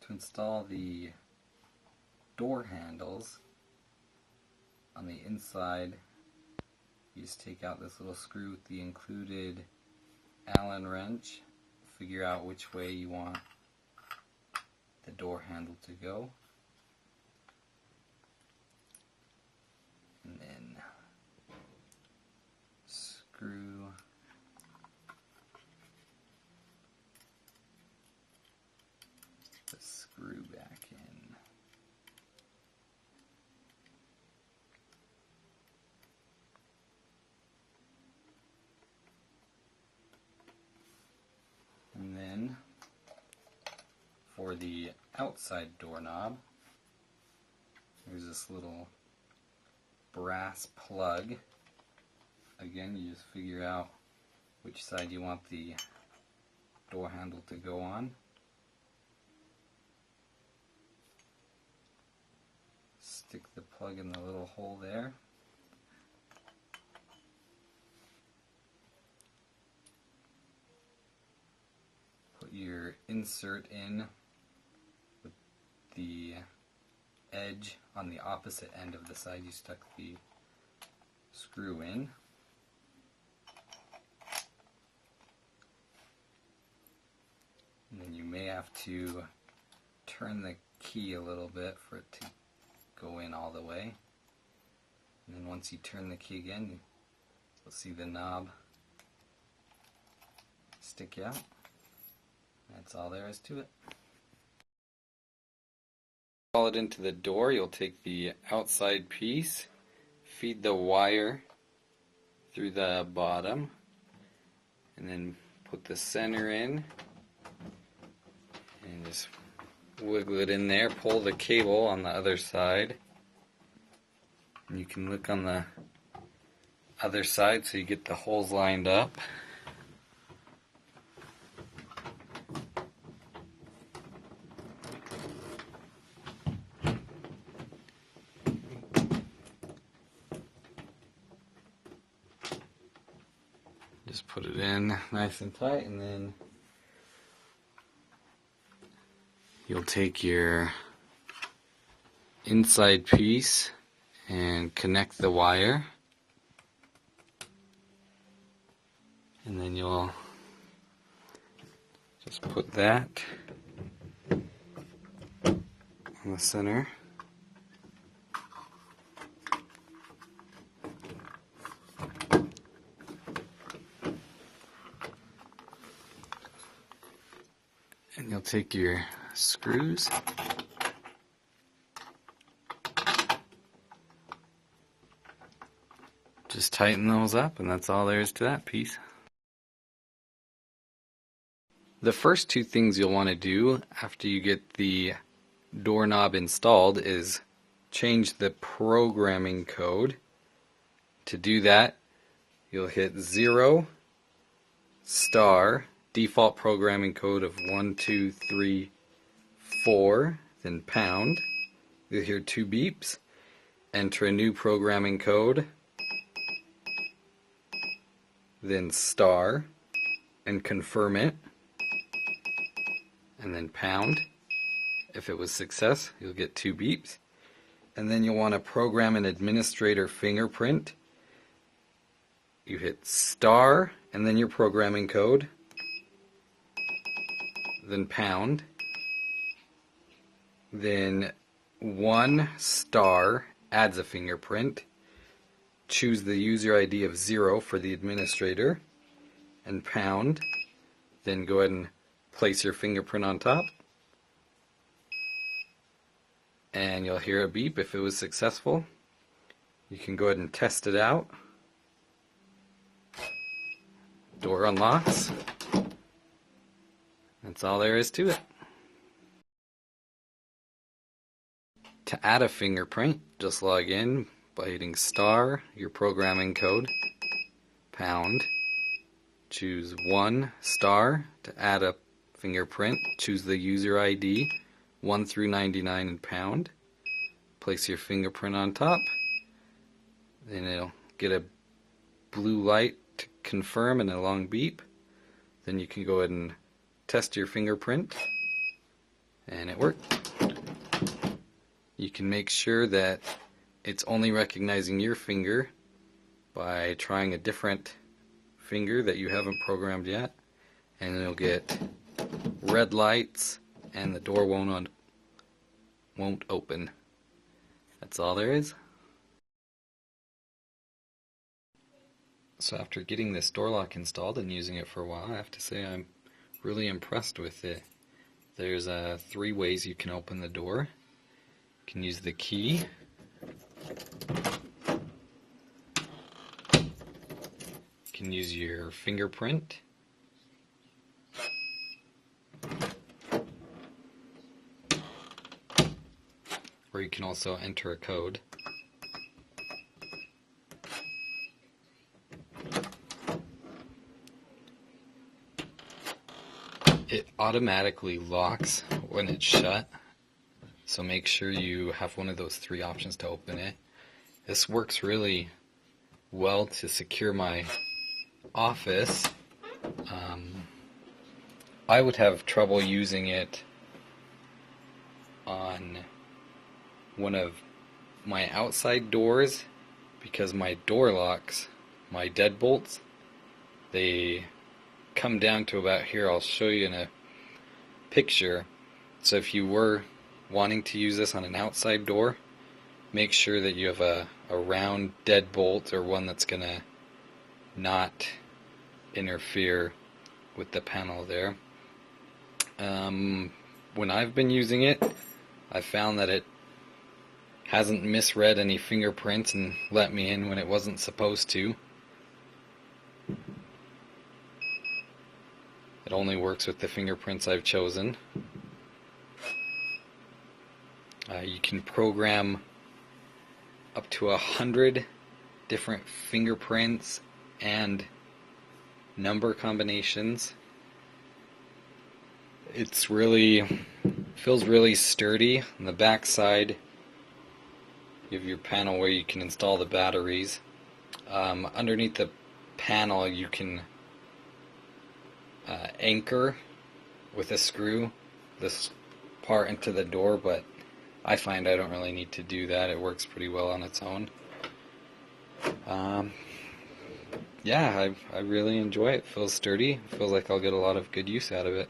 To install the door handles on the inside, you just take out this little screw with the included Allen wrench, figure out which way you want the door handle to go, and then screw the screw back in. And then for the outside doorknob, there's this little brass plug. Again, you just figure out which side you want the door handle to go on. Stick the plug in the little hole there. Put your insert in with the edge on the opposite end of the side you stuck the screw in. And then you may have to turn the key a little bit for it to go in all the way. And then once you turn the key again, you'll see the knob stick out. That's all there is to it. Install it into the door. You'll take the outside piece, feed the wire through the bottom, and then put the center in, and just wiggle it in there. Pull the cable on the other side, and you can look on the other side so you get the holes lined up. Just put it in nice and tight, and then you'll take your inside piece and connect the wire, and then you'll just put that on the center. And you'll take your screws, just tighten those up, and that's all there is to that piece. The first two things you'll want to do after you get the doorknob installed is change the programming code. To do that, you'll hit 0 star default programming code of 1234, then pound. You'll hear 2 beeps. Enter a new programming code, then star, and confirm it, and then pound. If it was success, you'll get 2 beeps. And then you'll want to program an administrator fingerprint. You hit star, and then your programming code, then pound, then 1 star adds a fingerprint, choose the user ID of 0 for the administrator, and pound, then go ahead and place your fingerprint on top, and you'll hear a beep if it was successful. You can go ahead and test it out. Door unlocks. That's all there is to it. To add a fingerprint, just log in by hitting star, your programming code, pound, choose 1 star to add a fingerprint, choose the user ID 1 through 99 and pound, place your fingerprint on top, then it'll get a blue light to confirm and a long beep. Then you can go ahead and test your fingerprint, and it worked. You can make sure that it's only recognizing your finger by trying a different finger that you haven't programmed yet, and you'll get red lights and the door won't open. That's all there is. So after getting this door lock installed and using it for a while, I have to say I'm really impressed with it. There's 3 ways you can open the door. You can use the key, you can use your fingerprint, or you can also enter a code. It automatically locks when it's shut, so make sure you have one of those 3 options to open it. This works really well to secure my office. I would have trouble using it on one of my outside doors because my door locks, my deadbolts, they come down to about here. I'll show you in a picture. So if you were wanting to use this on an outside door, make sure that you have a round deadbolt or one that's gonna not interfere with the panel there. When I've been using it, I found that it hasn't misread any fingerprints and let me in when it wasn't supposed to. It only works with the fingerprints I've chosen. You can program up to 100 different fingerprints and number combinations. It's really feels really sturdy. On the back side, you have your panel where you can install the batteries. Underneath the panel, you can anchor with a screw this part into the door, but I find I don't really need to do that. It works pretty well on its own. Yeah, I really enjoy it. It feels sturdy. It feels like I'll get a lot of good use out of it.